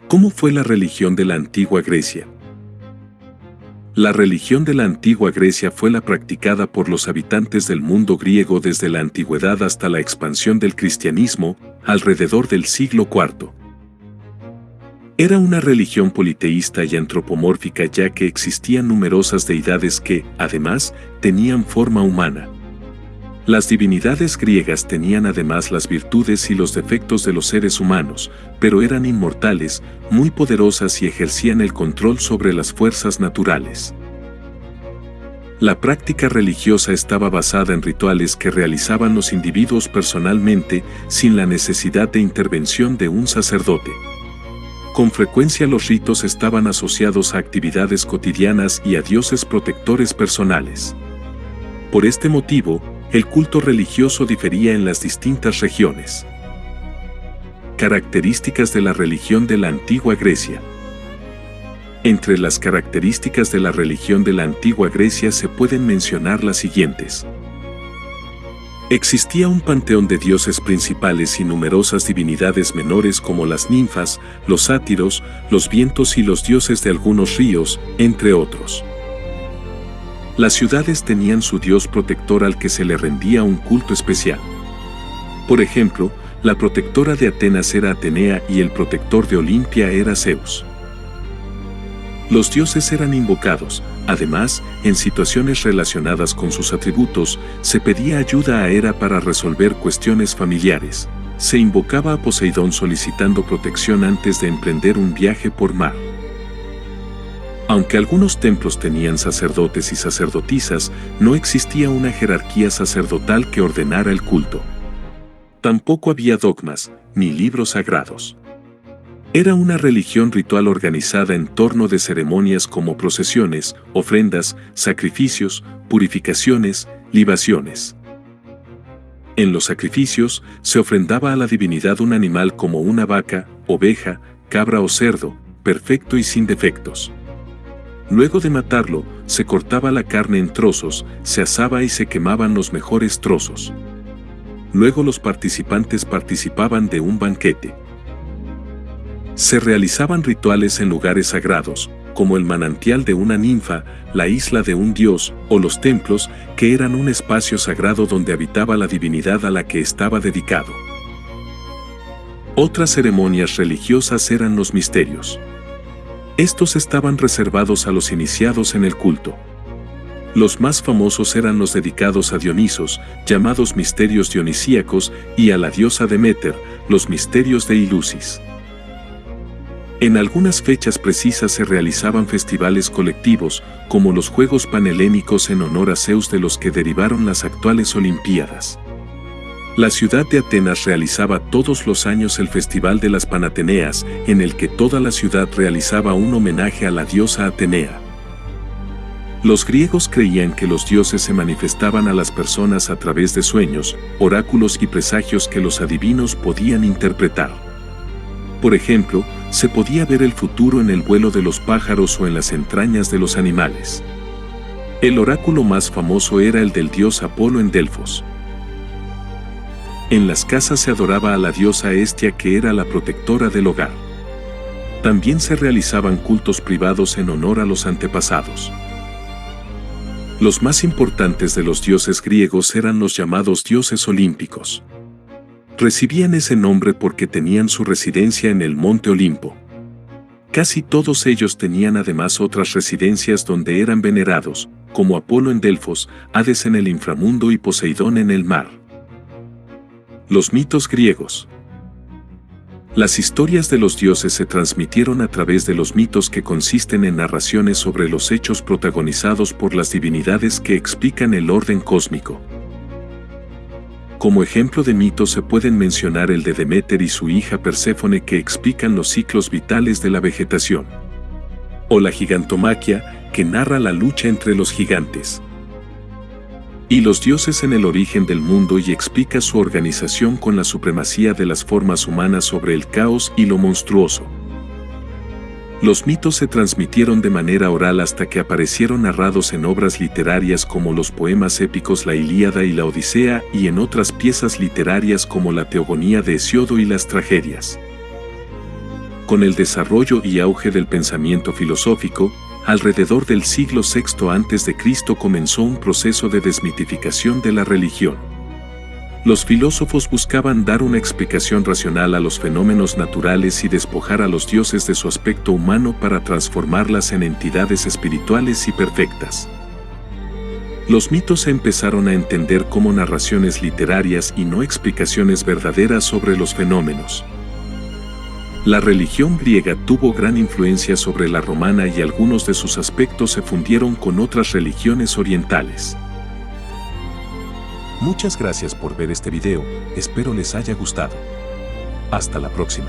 ¿Cómo fue la religión de la antigua Grecia? La religión de la antigua Grecia fue la practicada por los habitantes del mundo griego desde la antigüedad hasta la expansión del cristianismo, alrededor del siglo IV. Era una religión politeísta y antropomórfica, ya que existían numerosas deidades que, además, tenían forma humana. Las divinidades griegas tenían además las virtudes y los defectos de los seres humanos, pero eran inmortales, muy poderosas y ejercían el control sobre las fuerzas naturales. La práctica religiosa estaba basada en rituales que realizaban los individuos personalmente, sin la necesidad de intervención de un sacerdote. Con frecuencia los ritos estaban asociados a actividades cotidianas y a dioses protectores personales. Por este motivo, el culto religioso difería en las distintas regiones. Características de la religión de la antigua Grecia. Entre las características de la religión de la antigua Grecia se pueden mencionar las siguientes. Existía un panteón de dioses principales y numerosas divinidades menores como las ninfas, los sátiros, los vientos y los dioses de algunos ríos, entre otros. Las ciudades tenían su dios protector al que se le rendía un culto especial. Por ejemplo, la protectora de Atenas era Atenea y el protector de Olimpia era Zeus. Los dioses eran invocados. Además, en situaciones relacionadas con sus atributos, se pedía ayuda a Hera para resolver cuestiones familiares. Se invocaba a Poseidón solicitando protección antes de emprender un viaje por mar. Aunque algunos templos tenían sacerdotes y sacerdotisas, no existía una jerarquía sacerdotal que ordenara el culto. Tampoco había dogmas, ni libros sagrados. Era una religión ritual organizada en torno de ceremonias como procesiones, ofrendas, sacrificios, purificaciones, libaciones. En los sacrificios, se ofrendaba a la divinidad un animal como una vaca, oveja, cabra o cerdo, perfecto y sin defectos. Luego de matarlo, se cortaba la carne en trozos, se asaba y se quemaban los mejores trozos. Luego los participantes participaban de un banquete. Se realizaban rituales en lugares sagrados, como el manantial de una ninfa, la isla de un dios, o los templos, que eran un espacio sagrado donde habitaba la divinidad a la que estaba dedicado. Otras ceremonias religiosas eran los misterios. Estos estaban reservados a los iniciados en el culto. Los más famosos eran los dedicados a Dionisos, llamados misterios dionisíacos, y a la diosa Deméter, los misterios de Ilusis. En algunas fechas precisas se realizaban festivales colectivos, como los Juegos Panhelénicos en honor a Zeus, de los que derivaron las actuales Olimpiadas. La ciudad de Atenas realizaba todos los años el Festival de las Panateneas, en el que toda la ciudad realizaba un homenaje a la diosa Atenea. Los griegos creían que los dioses se manifestaban a las personas a través de sueños, oráculos y presagios que los adivinos podían interpretar. Por ejemplo, se podía ver el futuro en el vuelo de los pájaros o en las entrañas de los animales. El oráculo más famoso era el del dios Apolo en Delfos. En las casas se adoraba a la diosa Hestia, que era la protectora del hogar. También se realizaban cultos privados en honor a los antepasados. Los más importantes de los dioses griegos eran los llamados dioses olímpicos. Recibían ese nombre porque tenían su residencia en el monte Olimpo. Casi todos ellos tenían además otras residencias donde eran venerados, como Apolo en Delfos, Hades en el inframundo y Poseidón en el mar. Los mitos griegos. Las historias de los dioses se transmitieron a través de los mitos, que consisten en narraciones sobre los hechos protagonizados por las divinidades que explican el orden cósmico. Como ejemplo de mitos se pueden mencionar el de Deméter y su hija Perséfone, que explican los ciclos vitales de la vegetación. O la gigantomaquia, que narra la lucha entre los gigantes. Y los dioses en el origen del mundo, y explica su organización con la supremacía de las formas humanas sobre el caos y lo monstruoso. Los mitos se transmitieron de manera oral hasta que aparecieron narrados en obras literarias como los poemas épicos La Ilíada y la Odisea, y en otras piezas literarias como la Teogonía de Hesíodo y las tragedias. Con el desarrollo y auge del pensamiento filosófico, alrededor del siglo VI a.C. comenzó un proceso de desmitificación de la religión. Los filósofos buscaban dar una explicación racional a los fenómenos naturales y despojar a los dioses de su aspecto humano para transformarlas en entidades espirituales y perfectas. Los mitos se empezaron a entender como narraciones literarias y no explicaciones verdaderas sobre los fenómenos. La religión griega tuvo gran influencia sobre la romana y algunos de sus aspectos se fundieron con otras religiones orientales. Muchas gracias por ver este video, espero les haya gustado. Hasta la próxima.